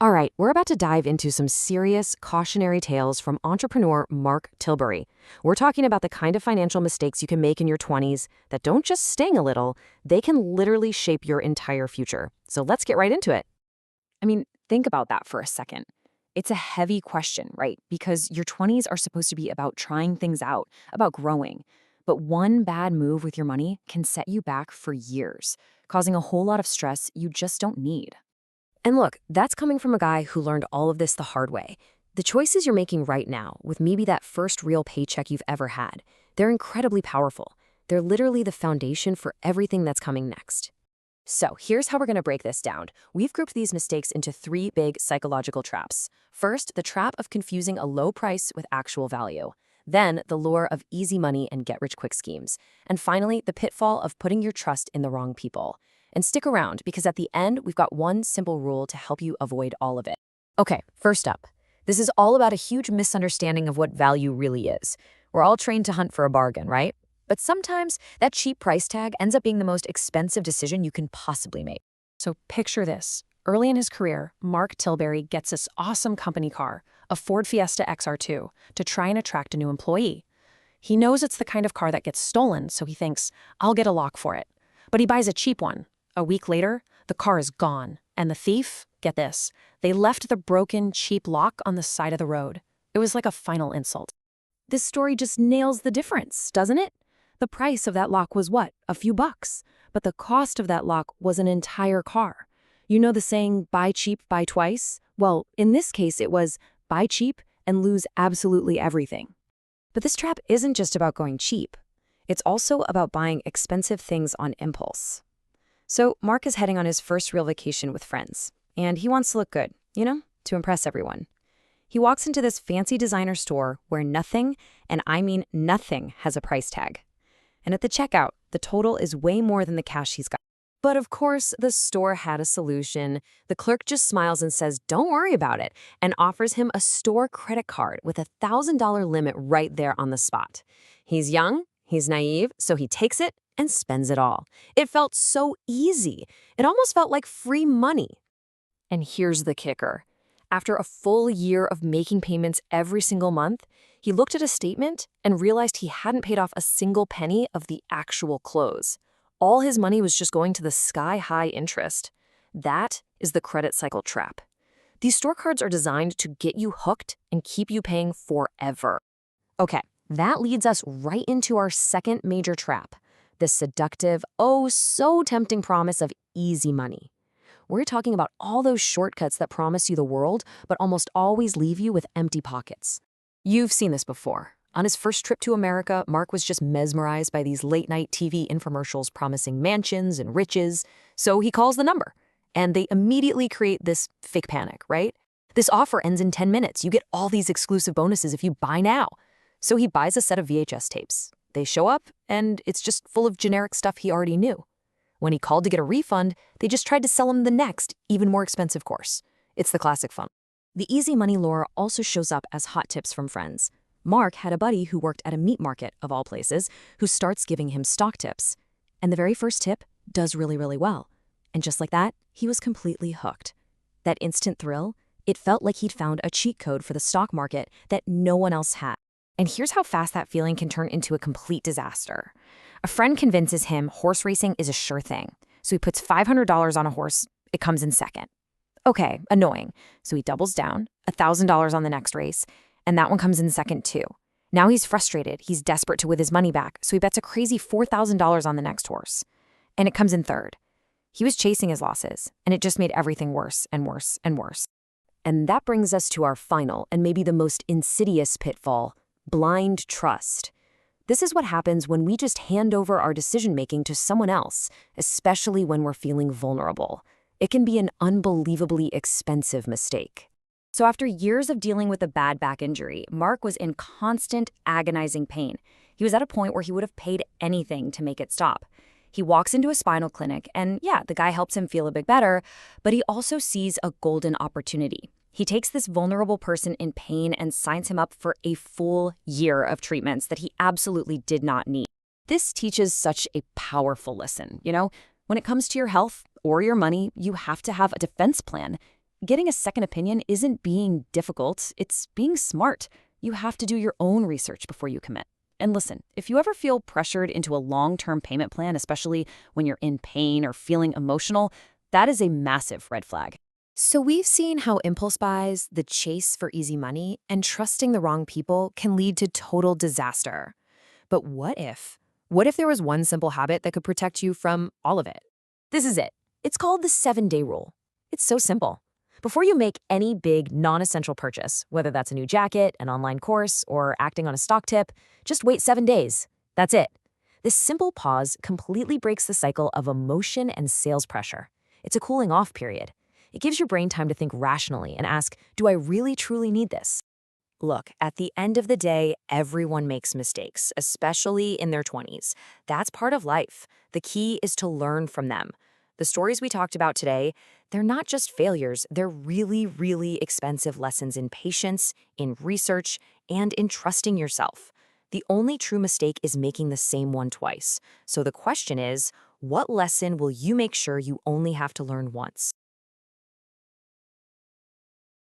All right, we're about to dive into some serious cautionary tales from entrepreneur Mark Tilbury. We're talking about the kind of financial mistakes you can make in your 20s that don't just sting a little, they can literally shape your entire future. So let's get right into it. I mean, think about that for a second. It's a heavy question, right? Because your 20s are supposed to be about trying things out, about growing. But one bad move with your money can set you back for years, causing a whole lot of stress you just don't need. And look, that's coming from a guy who learned all of this the hard way. The choices you're making right now, with maybe that first real paycheck you've ever had, they're incredibly powerful. They're literally the foundation for everything that's coming next. So here's how we're going to break this down. We've grouped these mistakes into three big psychological traps. First, the trap of confusing a low price with actual value. Then, the lure of easy money and get-rich-quick schemes. And finally, the pitfall of putting your trust in the wrong people. And stick around, because at the end, we've got one simple rule to help you avoid all of it. Okay, first up, this is all about a huge misunderstanding of what value really is. We're all trained to hunt for a bargain, right? But sometimes that cheap price tag ends up being the most expensive decision you can possibly make. So picture this. Early in his career, Mark Tilbury gets this awesome company car, a Ford Fiesta XR2, to try and attract a new employee. He knows it's the kind of car that gets stolen, so he thinks, I'll get a lock for it. But he buys a cheap one. A week later, the car is gone, and the thief, get this, they left the broken, cheap lock on the side of the road. It was like a final insult. This story just nails the difference, doesn't it? The price of that lock was what? A few bucks. But the cost of that lock was an entire car. You know the saying, buy cheap, buy twice? Well, in this case, it was buy cheap and lose absolutely everything. But this trap isn't just about going cheap. It's also about buying expensive things on impulse. So Mark is heading on his first real vacation with friends, and he wants to look good, to impress everyone. He walks into this fancy designer store where nothing, and I mean nothing, has a price tag. And at the checkout, the total is way more than the cash he's got. But of course, the store had a solution. The clerk just smiles and says, don't worry about it, and offers him a store credit card with a $1,000 limit right there on the spot. He's young, he's naive, so he takes it and spends it all. It felt so easy. It almost felt like free money. And here's the kicker. After a full year of making payments every single month, he looked at a statement and realized he hadn't paid off a single penny of the actual close. All his money was just going to the sky-high interest. That is the credit cycle trap. These store cards are designed to get you hooked and keep you paying forever. Okay, that leads us right into our second major trap. The seductive, oh so tempting promise of easy money. We're talking about all those shortcuts that promise you the world, but almost always leave you with empty pockets. You've seen this before. On his first trip to America, Mark was just mesmerized by these late-night TV infomercials promising mansions and riches, so he calls the number, and they immediately create this fake panic, right? This offer ends in 10 minutes. You get all these exclusive bonuses if you buy now. So he buys a set of VHS tapes. They show up, and it's just full of generic stuff he already knew. When he called to get a refund, they just tried to sell him the next, even more expensive course. It's the classic funnel. The easy money lure also shows up as hot tips from friends. Mark had a buddy who worked at a meat market, of all places, who starts giving him stock tips. And the very first tip does really, really well. And just like that, he was completely hooked. That instant thrill, it felt like he'd found a cheat code for the stock market that no one else had. And here's how fast that feeling can turn into a complete disaster. A friend convinces him horse racing is a sure thing. So he puts $500 on a horse. It comes in second. Okay, annoying. So he doubles down, $1,000 on the next race, and that one comes in second too. Now he's frustrated. He's desperate to win his money back, so he bets a crazy $4,000 on the next horse. And it comes in third. He was chasing his losses, and it just made everything worse and worse and worse. And that brings us to our final and maybe the most insidious pitfall: blind trust. This is what happens when we just hand over our decision-making to someone else, especially when we're feeling vulnerable. It can be an unbelievably expensive mistake. So after years of dealing with a bad back injury, Mark was in constant, agonizing pain. He was at a point where he would have paid anything to make it stop. He walks into a spinal clinic, and yeah, the guy helps him feel a bit better, but he also sees a golden opportunity. He takes this vulnerable person in pain and signs him up for a full year of treatments that he absolutely did not need. This teaches such a powerful lesson, When it comes to your health or your money, you have to have a defense plan. Getting a second opinion isn't being difficult, it's being smart. You have to do your own research before you commit. And listen, if you ever feel pressured into a long-term payment plan, especially when you're in pain or feeling emotional, that is a massive red flag. So we've seen how impulse buys, the chase for easy money, and trusting the wrong people can lead to total disaster. But what if? What if there was one simple habit that could protect you from all of it? This is it. It's called the 7-day rule. It's so simple. Before you make any big, non-essential purchase, whether that's a new jacket, an online course, or acting on a stock tip, just wait 7 days. That's it. This simple pause completely breaks the cycle of emotion and sales pressure. It's a cooling off period. It gives your brain time to think rationally and ask, do I really truly need this? Look, at the end of the day, everyone makes mistakes, especially in their 20s. That's part of life. The key is to learn from them. The stories we talked about today, they're not just failures, they're really, really expensive lessons in patience, in research, and in trusting yourself. The only true mistake is making the same one twice. So the question is, what lesson will you make sure you only have to learn once?